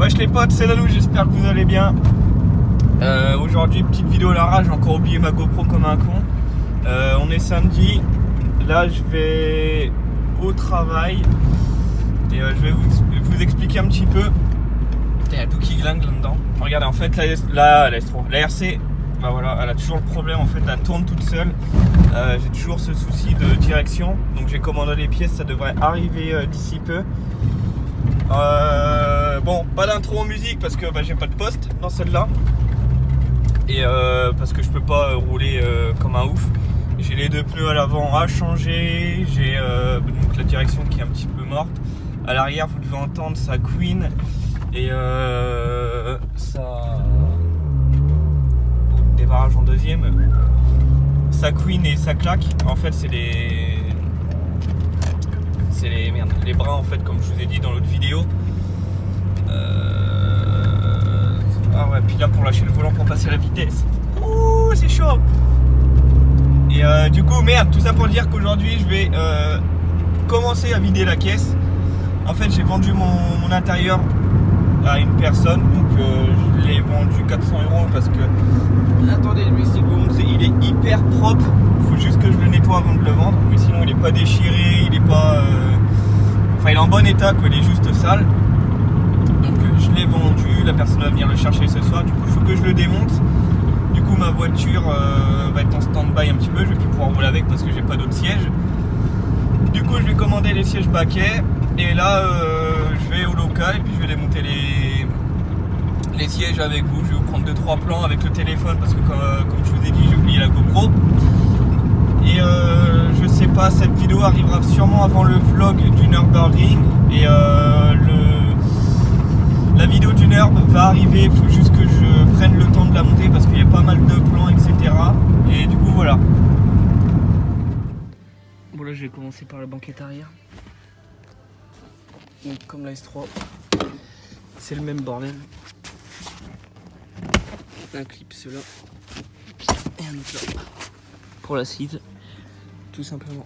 Wesh les potes, c'est Lalou, j'espère que vous allez bien. Aujourd'hui, petite vidéo à l'arrache, j'ai encore oublié ma GoPro comme un con. On est samedi, là je vais au travail et je vais vous expliquer un petit peu. Il y a tout qui glingue là-dedans. Regardez, en fait la RC, bah voilà, elle a toujours le problème, en fait elle tourne toute seule. J'ai toujours ce souci de direction, donc j'ai commandé les pièces, ça devrait arriver d'ici peu. Bon, pas d'intro en musique parce que j'ai pas de poste dans celle-là et parce que je peux pas rouler comme un ouf. J'ai les deux pneus à l'avant à changer, j'ai donc la direction qui est un petit peu morte. À l'arrière, vous devez entendre ça Queen et ça démarrage en deuxième. Ça Queen et ça claque. En fait, c'est les bras en fait, comme je vous ai dit dans l'autre vidéo. Ah ouais, puis là pour lâcher le volant pour passer la vitesse. Ouh, c'est chaud. Et du coup, merde, tout ça pour dire qu'aujourd'hui je vais commencer à vider la caisse. En fait, j'ai vendu mon intérieur à une personne, donc je l'ai vendu 400 € parce que. Attendez, mais il est hyper propre. Il faut juste que je le nettoie avant de le vendre, mais sinon il est pas déchiré, il est pas. Enfin, il est en bon état, quoi, il est juste sale. Donc je l'ai vendu, la personne va venir le chercher ce soir, du coup il faut que je le démonte. Du coup ma voiture va être en stand-by un petit peu, je vais plus pouvoir rouler avec parce que j'ai pas d'autres sièges. Du coup je vais commander les sièges baquets et là je vais au local et puis je vais démonter les sièges avec vous. Je vais vous prendre 2-3 plans avec le téléphone parce que comme je vous ai dit, j'ai oublié la GoPro. Et je sais pas, cette vidéo arrivera sûrement avant le vlog du Nürburgring et la vidéo du Nürb va arriver, il faut juste que je prenne le temps de la monter parce qu'il y a pas mal de plans, etc. Et du coup voilà. Bon là je vais commencer par la banquette arrière. Donc comme la S3, c'est le même bordel. Un clip cela et un autre là pour l'assise, tout simplement.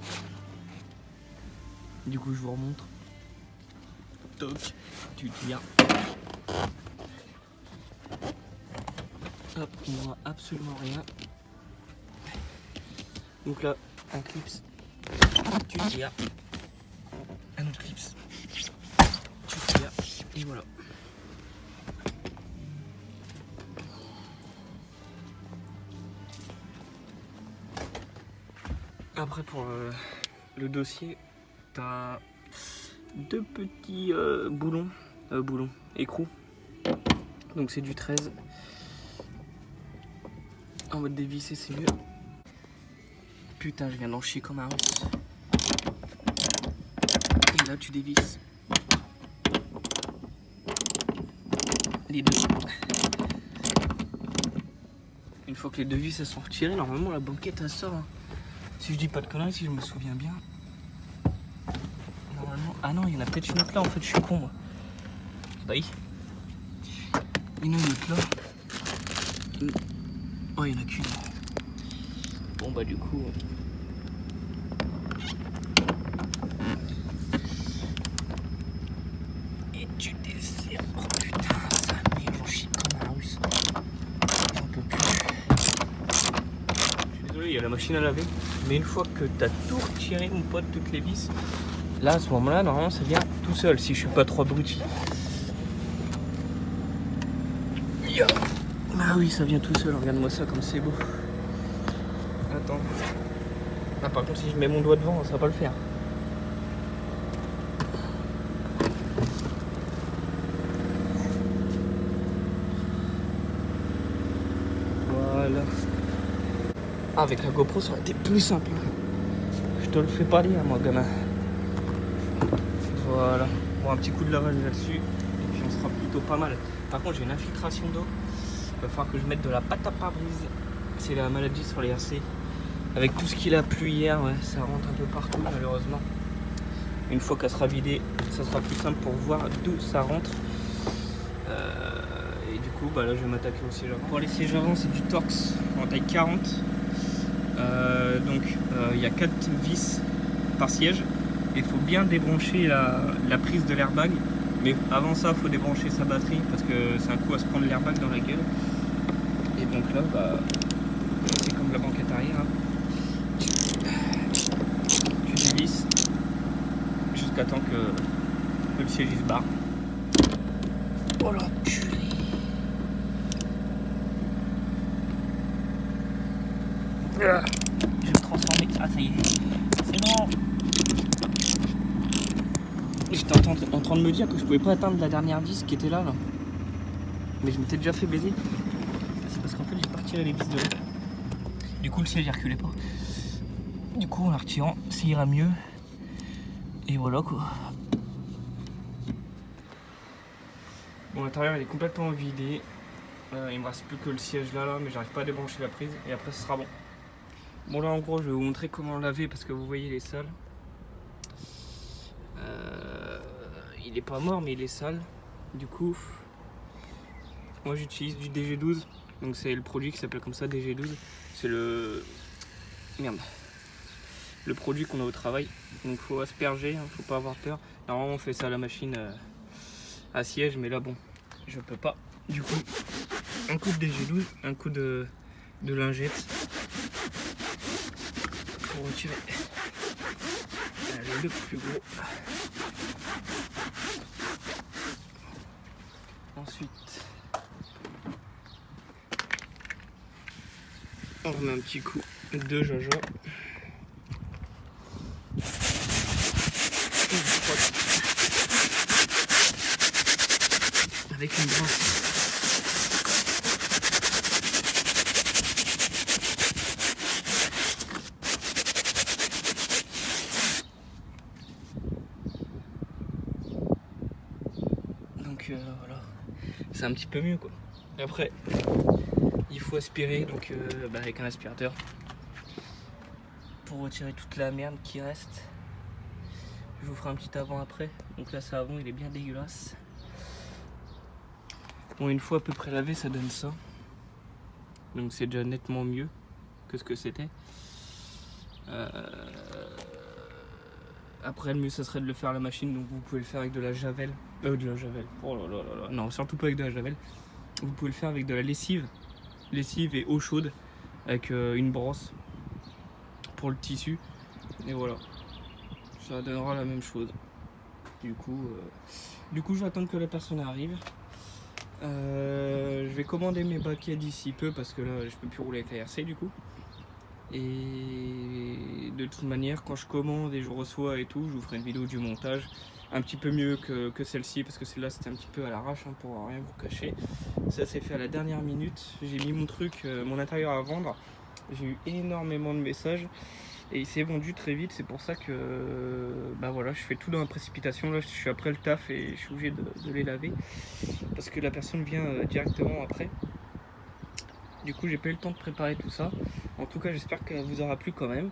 Du coup je vous remontre. Toc, tu tires. Hop, on voit absolument rien. Donc là, un clips, tu tires. Un autre clips, tu tires. Et voilà. Après pour le dossier, t'as deux petits boulons, écrous. Donc c'est du 13. En mode dévissé, c'est mieux. Putain, je viens d'en chier comme un russe. Et là tu dévisses les deux. Une fois que les deux vis elles sont retirées, normalement la banquette elle sort. Hein. Si je dis pas de conneries, si je me souviens bien. Normalement. Ah non, il y en a peut-être une autre là, en fait je suis con moi. Bah oui. Il y en a une autre là. Oh, il y en a qu'une. Bon bah du coup. Et tu desserres. Oh putain, ça merde, j'en chie comme un russe. J'en peux plus. Je suis désolé, il y a la machine à laver. Mais une fois que t'as tout retiré, mon pote, toutes les vis, là à ce moment-là, normalement ça vient tout seul si je suis pas trop abruti. Ah oui, ça vient tout seul, regarde-moi ça comme c'est beau. Attends. Ah, par contre, si je mets mon doigt devant, ça va pas le faire. Voilà. Ah, avec la GoPro, ça aurait été plus simple. Je te le fais pas dire, moi, gamin. Voilà. Bon, un petit coup de lavage là-dessus, et puis on sera plutôt pas mal. Par contre, j'ai une infiltration d'eau. Il va falloir que je mette de la pâte à pare-brise. C'est la maladie sur les RC. Avec tout ce qu'il a plu hier, ouais, ça rentre un peu partout malheureusement. Une fois qu'elle sera vidée, ça sera plus simple pour voir d'où ça rentre. Et du coup, bah là, je vais m'attaquer au siège avant. Pour les sièges avant, c'est du Torx en taille 40. Donc, il y a 4 vis par siège. Il faut bien débrancher la prise de l'airbag Mais avant ça, faut débrancher sa batterie parce que c'est un coup à se prendre l'airbag dans la gueule. Et donc là, bah, c'est comme la banquette arrière. Hein. Tu dévisses jusqu'à temps que le siège il se barre. Oh l'enculé! Je vais me transformer. Ah, ça y est. C'est bon! J'étais en train de me dire que je pouvais pas atteindre la dernière vis qui était là. Mais je m'étais déjà fait baiser. C'est parce qu'en fait j'ai pas retiré les vis de là. Du coup le siège il reculait pas. Du coup en la retirant ça ira mieux. Et voilà quoi. Bon, l'intérieur il est complètement vidé. Il me reste plus que le siège là, mais j'arrive pas à débrancher la prise et après ce sera bon. Bon là en gros je vais vous montrer comment laver parce que vous voyez les salles. Il est pas mort mais il est sale. Du coup moi j'utilise du DG12. Donc c'est le produit qui s'appelle comme ça, DG12. C'est le... Merde. Le produit qu'on a au travail. Donc faut asperger, hein, faut pas avoir peur. Normalement on fait ça à la machine à siège, mais là bon, je peux pas. Du coup, un coup de DG12, un coup de lingette pour retirer le plus gros. Ensuite, on remet un petit coup de jaja. Avec une brosse. Donc voilà, c'est un petit peu mieux quoi. Et après, il faut aspirer donc avec un aspirateur pour retirer toute la merde qui reste. Je vous ferai un petit avant après. Donc là, c'est avant, il est bien dégueulasse. Bon, une fois à peu près lavé, ça donne ça. Donc c'est déjà nettement mieux que ce que c'était. Après, le mieux, ça serait de le faire à la machine. Donc vous pouvez le faire avec de la javel. De la javel. Oh là là là là. Non, surtout pas avec de la javel. Vous pouvez le faire avec de la lessive. Lessive et eau chaude. Avec une brosse pour le tissu. Et voilà. Ça donnera la même chose. Du coup, je vais attendre que la personne arrive. Je vais commander mes baquets d'ici peu parce que là je peux plus rouler avec la RC du coup. Et de toute manière quand je commande et je reçois et tout, je vous ferai une vidéo du montage un petit peu mieux que celle-ci parce que celle-là c'était un petit peu à l'arrache hein, pour rien vous cacher. Ça s'est fait à la dernière minute. J'ai mis mon truc, mon intérieur à vendre. J'ai eu énormément de messages. Et il s'est vendu très vite, c'est pour ça que bah voilà, je fais tout dans la précipitation. Là je suis après le taf et je suis obligé de les laver parce que la personne vient directement après. Du coup j'ai pas eu le temps de préparer tout ça. En tout cas j'espère qu'elle vous aura plu quand même.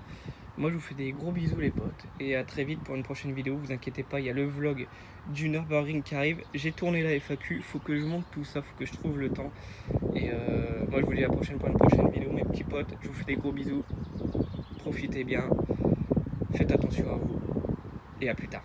Moi je vous fais des gros bisous les potes et à très vite pour une prochaine vidéo. Vous inquiétez pas, il y a le vlog du Nürburgring qui arrive. J'ai tourné la FAQ, faut que je monte tout ça, faut que je trouve le temps. Et moi je vous dis à la prochaine pour une prochaine vidéo mes petits potes. Je vous fais des gros bisous. Profitez bien, faites attention à vous et à plus tard.